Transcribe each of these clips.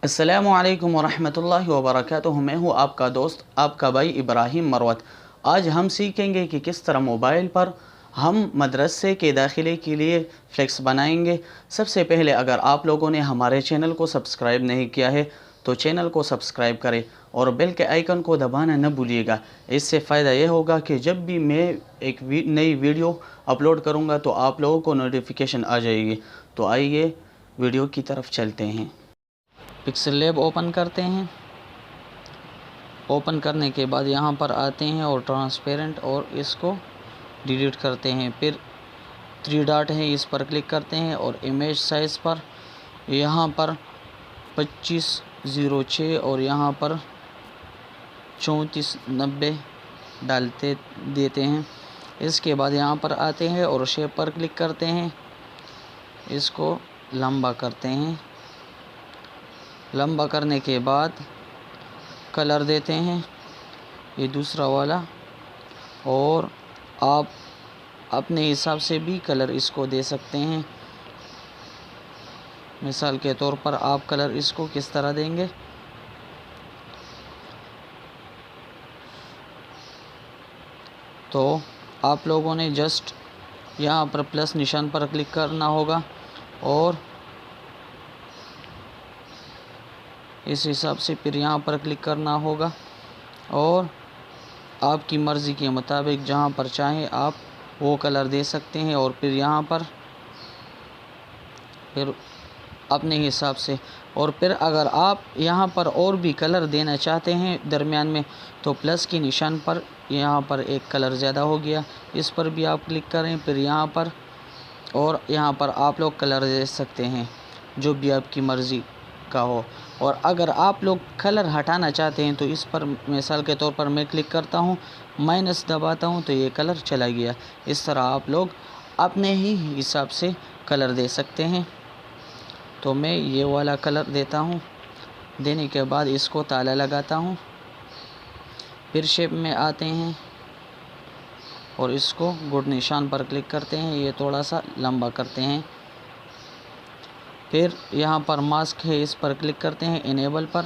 السلام علیکم ورحمۃ اللہ وبرکاتہ۔ میں ہوں آپ کا دوست، آپ کا بھائی ابراہیم مروت۔ آج ہم سیکھیں گے کہ کس طرح موبائل پر ہم مدرسے کے داخلے کے لیے فلیکس بنائیں گے۔ سب سے پہلے اگر آپ لوگوں نے ہمارے چینل کو سبسکرائب نہیں کیا ہے تو چینل کو سبسکرائب کریں اور بیل کے آئیکن کو دبانا نہ بھولیے گا۔ اس سے فائدہ یہ ہوگا کہ جب بھی میں ایک نئی ویڈیو اپلوڈ کروں گا تو آپ لوگوں کو نوٹیفیکیشن آ جائے گی۔ تو آئیے ویڈیو کی طرف چلتے ہیں۔ پکسل لیب اوپن کرتے ہیں۔ اوپن کرنے کے بعد یہاں پر آتے ہیں اور ٹرانسپیرنٹ اور اس کو ڈیلیٹ کرتے ہیں۔ پھر 3 ڈاٹ ہے، اس پر کلک کرتے ہیں اور امیج سائز پر یہاں پر 2506 اور یہاں پر 3490 دیتے ہیں۔ اس کے بعد یہاں پر آتے ہیں اور شیپ پر کلک کرتے ہیں، اس کو لمبا کرتے ہیں۔ لمبا کرنے کے بعد کلر دیتے ہیں، یہ دوسرا والا، اور آپ اپنے حساب سے بھی کلر اس کو دے سکتے ہیں۔ مثال کے طور پر آپ کلر اس کو کس طرح دیں گے؟ تو آپ لوگوں نے جسٹ یہاں پر پلس نشان پر کلک کرنا ہوگا اور اس حساب سے پھر یہاں پر کلک کرنا ہوگا اور آپ کی مرضی کے مطابق جہاں پر چاہیں آپ وہ کلر دے سکتے ہیں، اور پھر یہاں پر پھر اپنے حساب سے، اور پھر اگر آپ یہاں پر اور بھی کلر دینا چاہتے ہیں درمیان میں تو پلس کی نشان پر یہاں پر ایک کلر زیادہ ہو گیا، اس پر بھی آپ کلک کریں، پھر یہاں پر اور یہاں پر آپ لوگ کلر دے سکتے ہیں جو بھی آپ کی مرضی کا ہو۔ اور اگر آپ لوگ کلر ہٹانا چاہتے ہیں تو اس پر مثال کے طور پر میں کلک کرتا ہوں، مائنس دباتا ہوں تو یہ کلر چلا گیا۔ اس طرح آپ لوگ اپنے ہی حساب سے کلر دے سکتے ہیں۔ تو میں یہ والا کلر دیتا ہوں، دینے کے بعد اس کو تالا لگاتا ہوں، پھر شیپ میں آتے ہیں اور اس کو گڈ نشان پر کلک کرتے ہیں، یہ تھوڑا سا لمبا کرتے ہیں۔ پھر یہاں پر ماسک ہے، اس پر کلک کرتے ہیں انیبل پر،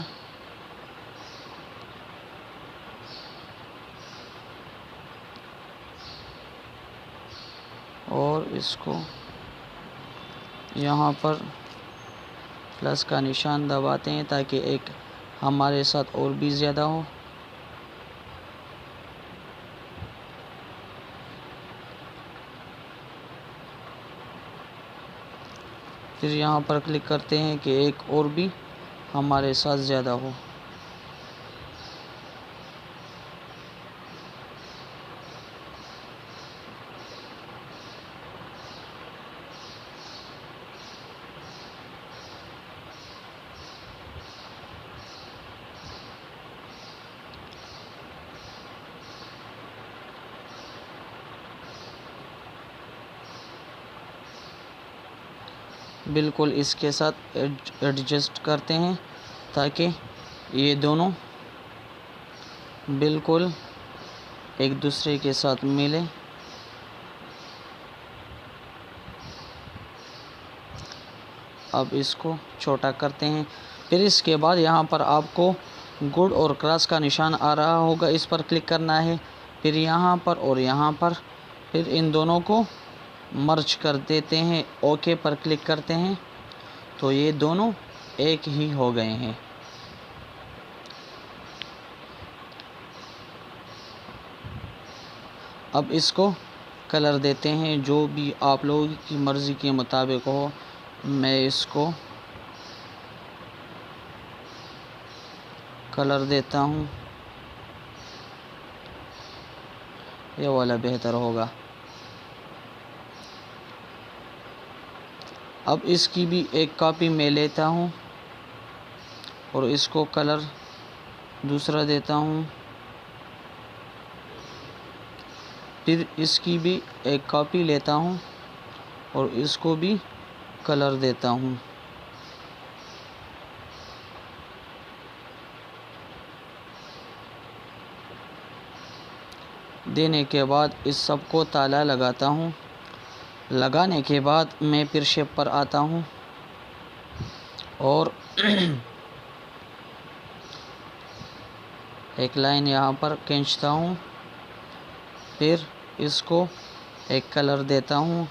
اور اس کو یہاں پر پلس کا نشان دباتے ہیں تاکہ ایک ہمارے ساتھ اور بھی زیادہ ہو۔ پھر یہاں پر کلک کرتے ہیں کہ ایک اور بھی ہمارے ساتھ زیادہ ہو۔ بالکل اس کے ساتھ ایڈجسٹ کرتے ہیں تاکہ یہ دونوں بالکل ایک دوسرے کے ساتھ ملے۔ اب اس کو چھوٹا کرتے ہیں، پھر اس کے بعد یہاں پر آپ کو گڈ اور کراس کا نشان آ رہا ہوگا، اس پر کلک کرنا ہے، پھر یہاں پر اور یہاں پر، پھر ان دونوں کو مرج کر دیتے ہیں، اوکے پر کلک کرتے ہیں تو یہ دونوں ایک ہی ہو گئے ہیں۔ اب اس کو کلر دیتے ہیں جو بھی آپ لوگوں کی مرضی کے مطابق ہو۔ میں اس کو کلر دیتا ہوں، یہ والا بہتر ہوگا۔ اب اس کی بھی ایک کاپی میں لیتا ہوں اور اس کو کلر دوسرا دیتا ہوں، پھر اس کی بھی ایک کاپی لیتا ہوں اور اس کو بھی کلر دیتا ہوں۔ دینے کے بعد اس سب کو تالا لگاتا ہوں۔ لگانے کے بعد میں پھر شیپ پر آتا ہوں اور ایک لائن یہاں پر کھینچتا ہوں، پھر اس کو ایک کلر دیتا ہوں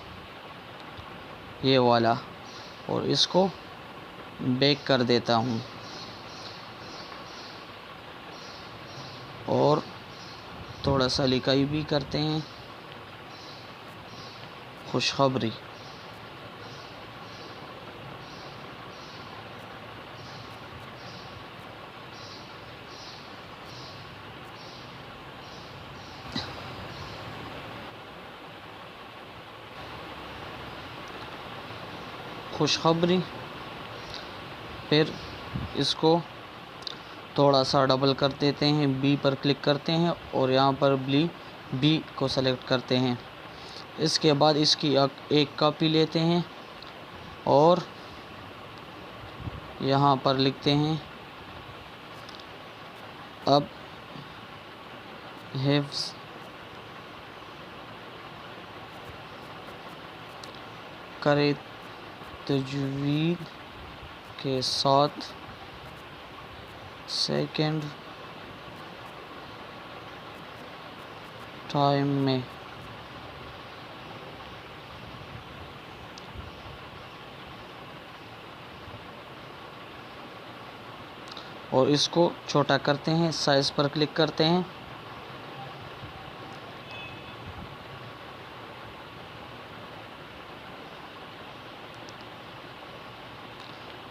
یہ والا، اور اس کو بیک کر دیتا ہوں، اور تھوڑا سا لکائی بھی کرتے ہیں، خوشخبری۔ خوشخبری، پھر اس کو تھوڑا سا ڈبل کر دیتے ہیں، بی پر کلک کرتے ہیں اور یہاں پر بی کو سلیکٹ کرتے ہیں۔ اس کے بعد اس کی ایک کاپی لیتے ہیں اور یہاں پر لکھتے ہیں اب حفظ کرے تجوید کے ساتھ سیکنڈ ٹائم میں اور اس کو چھوٹا کرتے ہیں، سائز پر کلک کرتے ہیں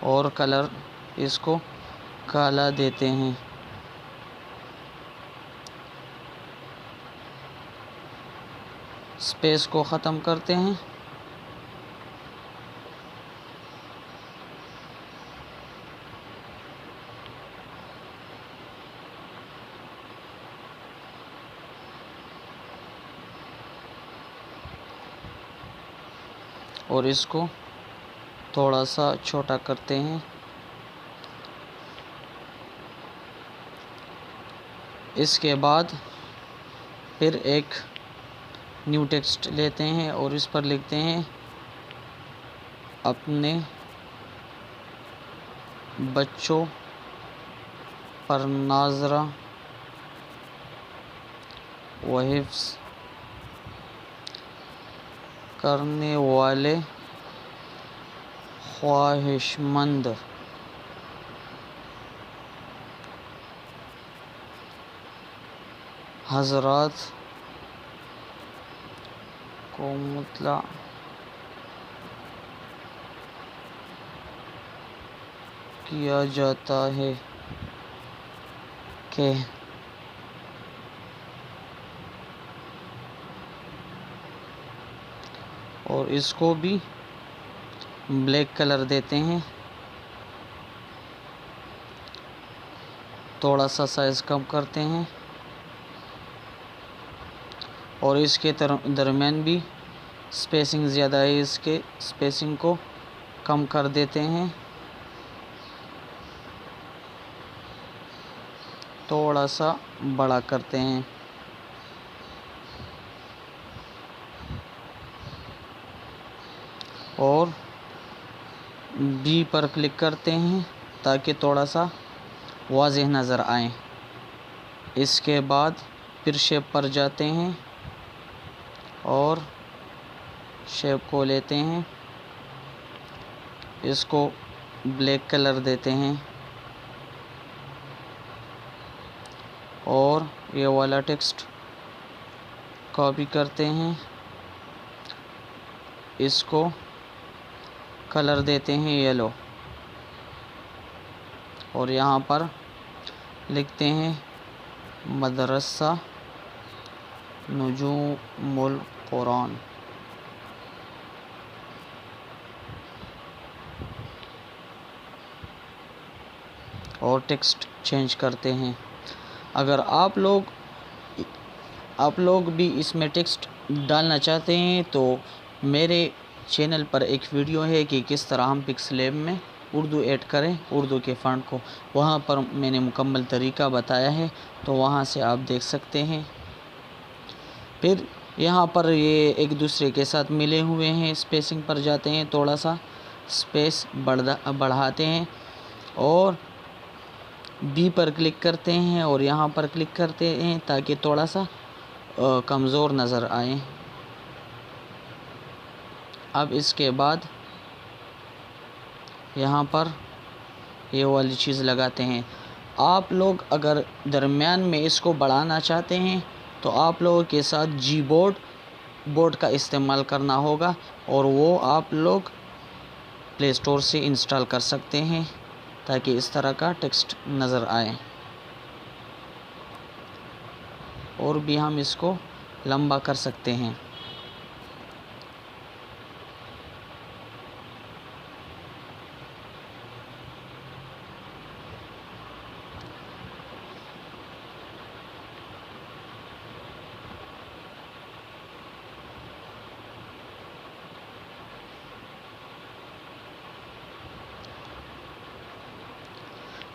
اور کلر اس کو کالا دیتے ہیں، اسپیس کو ختم کرتے ہیں اور اس کو تھوڑا سا چھوٹا کرتے ہیں۔ اس کے بعد پھر ایک نیو ٹیکسٹ لیتے ہیں اور اس پر لکھتے ہیں اپنے بچوں پر ناظرہ و حفظ کرنے والے خواہش مند حضرات کو مطلع کیا جاتا ہے کہ اور اس کو بھی بلیک کلر دیتے ہیں، تھوڑا سا سائز کم کرتے ہیں اور اس کے درمیان بھی سپیسنگ زیادہ ہے، اس کے سپیسنگ کو کم کر دیتے ہیں، تھوڑا سا بڑا کرتے ہیں اور بی پر کلک کرتے ہیں تاکہ تھوڑا سا واضح نظر آئیں۔ اس کے بعد پھر شیپ پر جاتے ہیں اور شیپ کو لیتے ہیں، اس کو بلیک کلر دیتے ہیں اور یہ والا ٹیکسٹ کاپی کرتے ہیں، اس کو کلر دیتے ہیں یلو اور یہاں پر لکھتے ہیں مدرسہ نجوم القرآن اور ٹیکسٹ چینج کرتے ہیں۔ اگر آپ لوگ بھی اس میں ٹیکسٹ ڈالنا چاہتے ہیں تو میرے چینل پر ایک ویڈیو ہے کہ کس طرح ہم پکسلیب میں اردو ایڈ کریں، اردو کے فونٹ کو، وہاں پر میں نے مکمل طریقہ بتایا ہے، تو وہاں سے آپ دیکھ سکتے ہیں۔ پھر یہاں پر یہ ایک دوسرے کے ساتھ ملے ہوئے ہیں، سپیسنگ پر جاتے ہیں، تھوڑا سا سپیس بڑھاتے ہیں اور بی پر کلک کرتے ہیں اور یہاں پر کلک کرتے ہیں تاکہ تھوڑا سا کمزور نظر آئے۔ اب اس کے بعد یہاں پر یہ والی چیز لگاتے ہیں۔ آپ لوگ اگر درمیان میں اس کو بڑھانا چاہتے ہیں تو آپ لوگوں کے ساتھ جی بورڈ کا استعمال کرنا ہوگا، اور وہ آپ لوگ پلے اسٹور سے انسٹال کر سکتے ہیں تاکہ اس طرح کا ٹیکسٹ نظر آئے۔ اور بھی ہم اس کو لمبا کر سکتے ہیں۔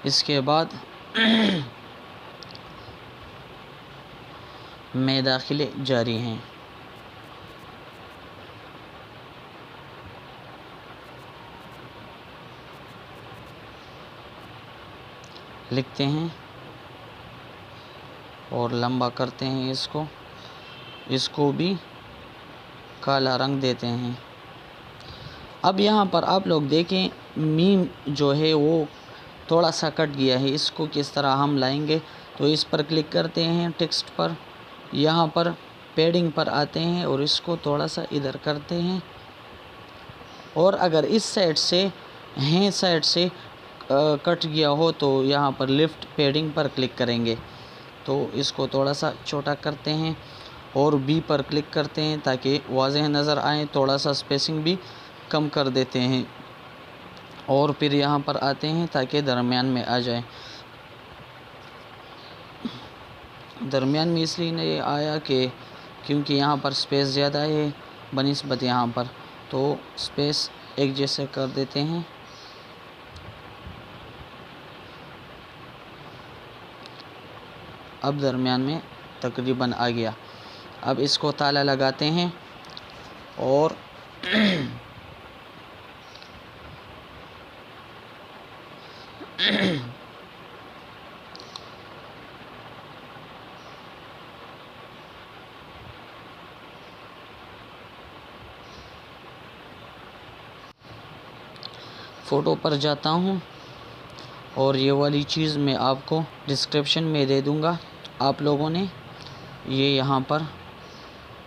اس کے بعد میں داخلے جاری ہیں۔ لکھتے ہیں اور لمبا کرتے ہیں اس کو بھی کالا رنگ دیتے ہیں۔ اب یہاں پر آپ لوگ دیکھیں میم جو ہے وہ تھوڑا سا کٹ گیا ہے، اس کو کس طرح ہم لائیں گے؟ تو اس پر کلک کرتے ہیں ٹیکسٹ پر، یہاں پر پیڈنگ پر آتے ہیں اور اس کو تھوڑا سا ادھر کرتے ہیں، اور اگر اس سائڈ سے کٹ گیا ہو تو یہاں پر لیفٹ پیڈنگ پر کلک کریں گے، تو اس کو تھوڑا سا چھوٹا کرتے ہیں اور بی پر کلک کرتے ہیں تاکہ واضح نظر آئیں، تھوڑا سا سپیسنگ بھی کم کر دیتے ہیں، اور پھر یہاں پر آتے ہیں تاکہ درمیان میں آ جائے۔ درمیان میں اس لیے نہیں آیا کیونکہ یہاں پر سپیس زیادہ ہے بنسبت یہاں پر، تو سپیس ایک جیسے کر دیتے ہیں۔ اب درمیان میں تقریباً آ گیا۔ اب اس کو تالا لگاتے ہیں اور فوٹو پر جاتا ہوں، اور یہ والی چیز میں آپ کو ڈسکرپشن میں دے دوں گا، آپ لوگوں نے یہ یہاں پر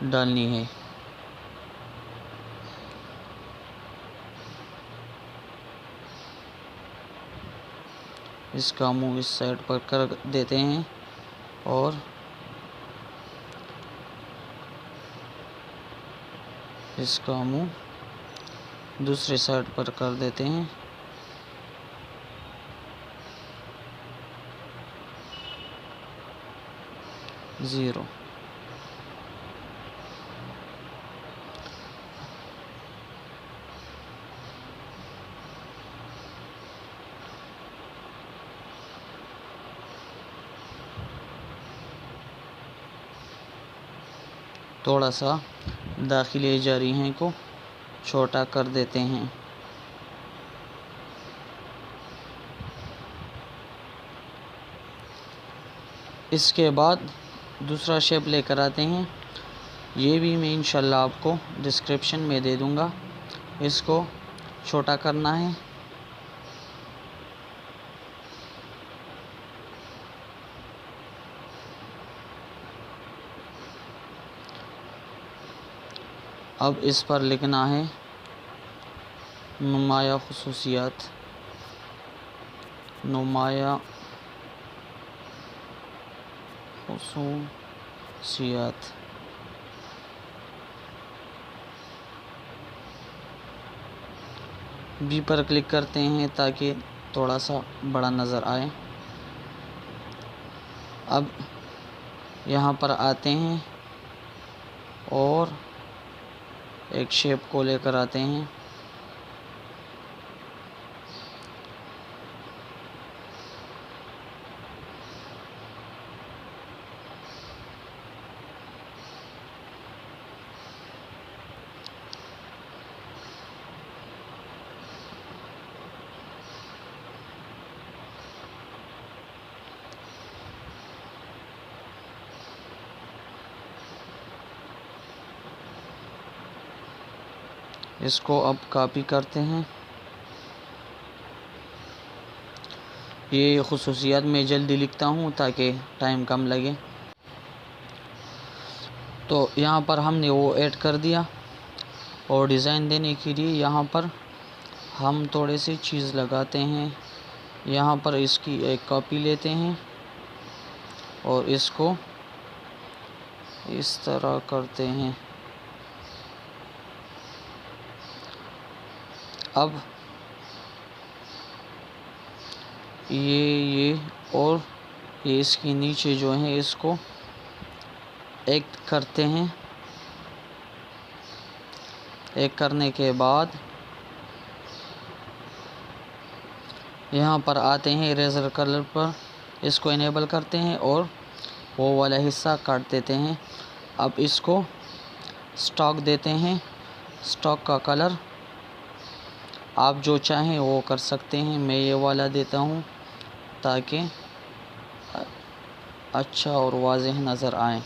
ڈالنی ہے۔ اس کا منہ اس سائڈ پر کر دیتے ہیں اور اس کا منہ دوسرے سائڈ پر کر دیتے ہیں۔ زیرو۔ تھوڑا سا داخلی جارحیں کو چھوٹا کر دیتے ہیں۔ اس کے بعد دوسرا شیپ لے کر آتے ہیں، یہ بھی میں انشاءاللہ آپ کو ڈسکرپشن میں دے دوں گا، اس کو چھوٹا کرنا ہے۔ اب اس پر لکھنا ہے نمایاں خصوصیات، نمایاں خصوصیات۔ بی پر کلک کرتے ہیں تاکہ تھوڑا سا بڑا نظر آئے۔ اب یہاں پر آتے ہیں اور ایک شیپ کو لے کر آتے ہیں، اس کو اب کاپی کرتے ہیں. یہ خصوصیات میں جلدی لکھتا ہوں تاکہ ٹائم کم لگے. تو یہاں پر ہم نے وہ ایڈ کر دیا، اور ڈیزائن دینے کے لیے یہاں پر ہم تھوڑے سی چیز لگاتے ہیں. یہاں پر اس کی ایک کاپی لیتے ہیں اور اس کو اس طرح کرتے ہیں. اب یہ اور یہ اس کے نیچے جو ہیں اس کو ایک کرتے ہیں. ایک کرنے کے بعد یہاں پر آتے ہیں اریزر کلر پر، اس کو انیبل کرتے ہیں اور وہ والا حصہ کاٹ دیتے ہیں. اب اس کو اسٹاک دیتے ہیں. اسٹاک کا کلر آپ جو چاہیں وہ کر سکتے ہیں. میں یہ والا دیتا ہوں تاکہ اچھا اور واضح نظر آئے.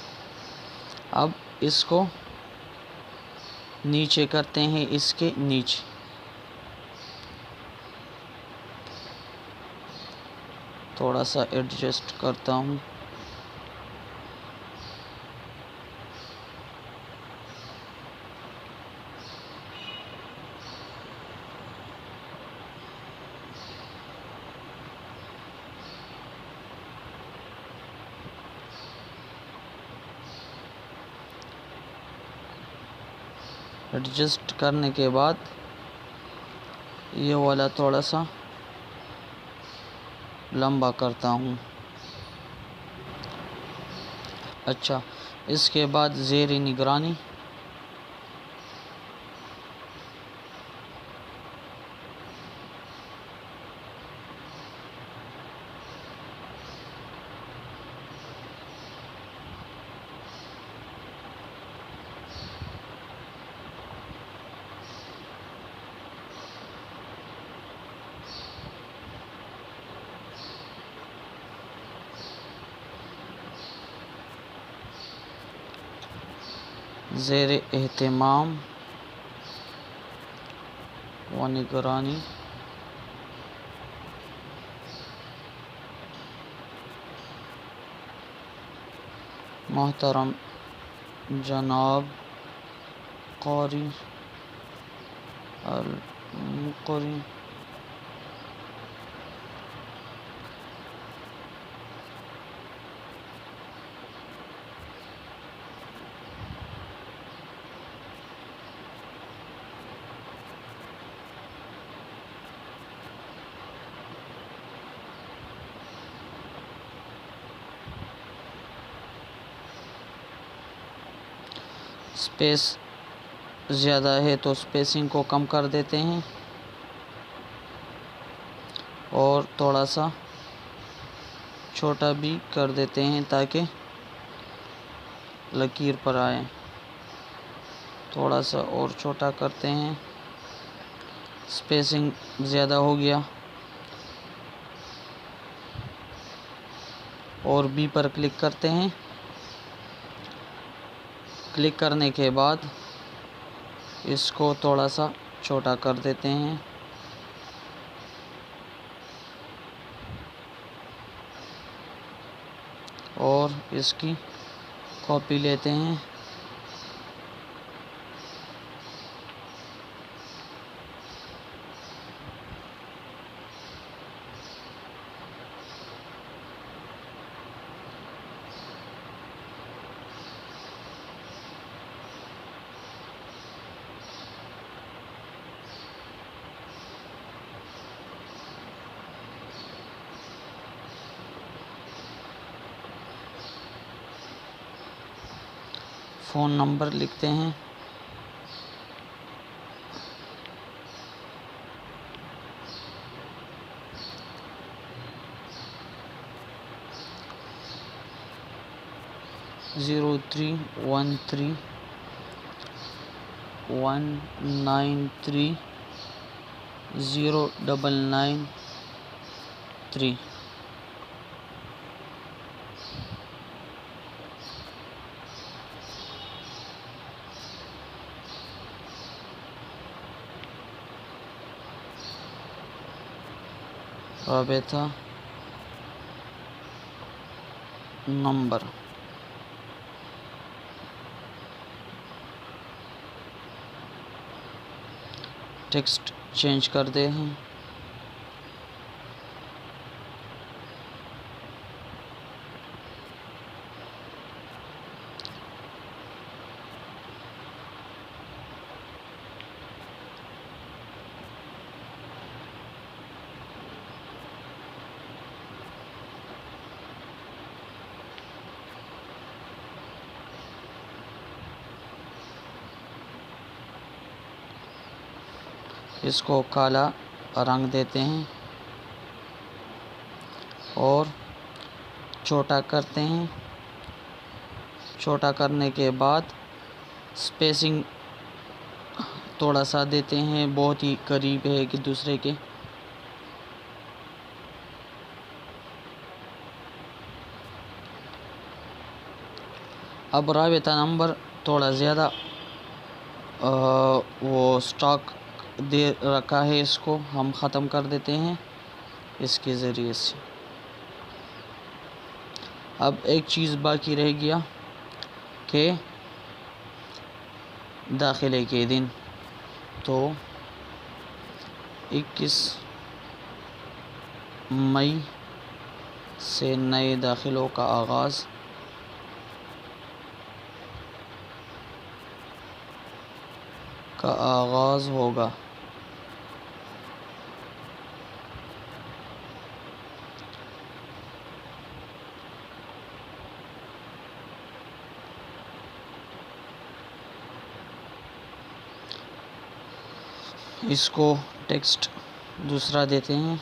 اب اس کو نیچے کرتے ہیں، اس کے نیچے تھوڑا سا ایڈجسٹ کرتا ہوں. ایڈجسٹ کرنے کے بعد یہ والا تھوڑا سا لمبا کرتا ہوں. اچھا، اس کے بعد زیر نگرانی زیر اہتمام و نگرانی محترم جناب قاری المقری اسپیس زیادہ ہے تو اسپیسنگ کو کم کر دیتے ہیں اور تھوڑا سا چھوٹا بھی کر دیتے ہیں تاکہ لکیر پر آئے. تھوڑا سا اور چھوٹا کرتے ہیں. اسپیسنگ زیادہ ہو گیا. اور بی پر کلک کرتے ہیں. کلک کرنے کے بعد اس کو تھوڑا سا چھوٹا کر دیتے ہیں. اور اس کی کاپی لیتے ہیں. فون نمبر لکھتے ہیں. زیرو 313 193 0993. رابطہ نمبر ٹیکسٹ چینج کر دے ہیں. اس کو کالا رنگ دیتے ہیں اور چھوٹا کرتے ہیں. چھوٹا کرنے کے بعد سپیسنگ تھوڑا سا دیتے ہیں، بہت ہی قریب ہے ایک دوسرے کے. اب رابطہ نمبر تھوڑا زیادہ وہ سٹاک دے رکھا ہے، اس کو ہم ختم کر دیتے ہیں اس کے ذریعے سے. اب ایک چیز باقی رہ گیا کہ داخلے کے دن، تو 21 مئی سے نئے داخلوں کا آغاز ہوگا. اس کو ٹیکسٹ دوسرا دیتے ہیں.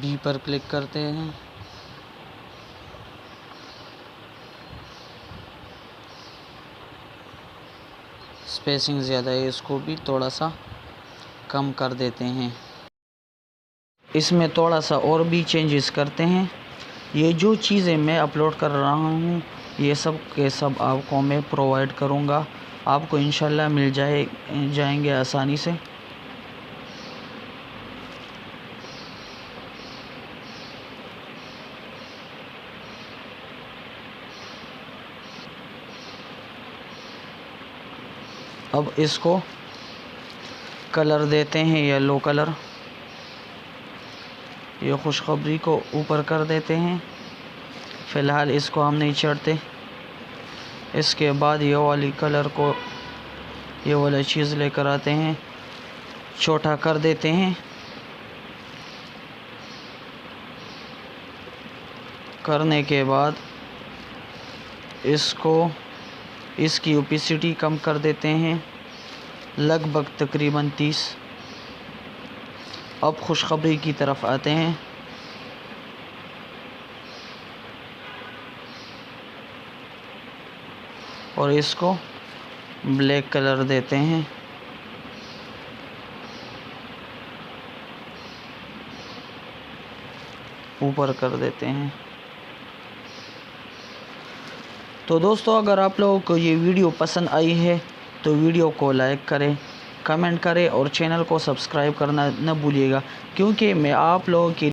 بی پر کلک کرتے ہیں. سپیسنگ زیادہ ہے، اس کو بھی تھوڑا سا کم کر دیتے ہیں. اس میں تھوڑا سا اور بھی چینجز کرتے ہیں. یہ جو چیزیں میں اپلوڈ کر رہا ہوں یہ سب کے سب آپ کو میں پرووائڈ کروں گا، آپ کو انشاءاللہ مل جائیں گے آسانی سے. اب اس کو کلر دیتے ہیں یلو کلر. یہ خوشخبری کو اوپر کر دیتے ہیں. فی الحال اس کو ہم نہیں چڑھتے. اس کے بعد یہ والی کلر کو یہ والا چیز لے کر آتے ہیں، چھوٹا کر دیتے ہیں. کرنے کے بعد اس کی اوپیسٹی کم کر دیتے ہیں، لگ بھگ تقریباً 30. اب خوشخبری کی طرف آتے ہیں. اور اس کو بلیک کلر دیتے ہیں. اوپر کر دیتے ہیں. تو دوستو اگر آپ لوگوں کو یہ ویڈیو پسند آئی ہے تو ویڈیو کو لائک کریں، کمنٹ کریں اور چینل کو سبسکرائب کرنا نہ بھولیے گا، کیونکہ میں آپ لوگوں کی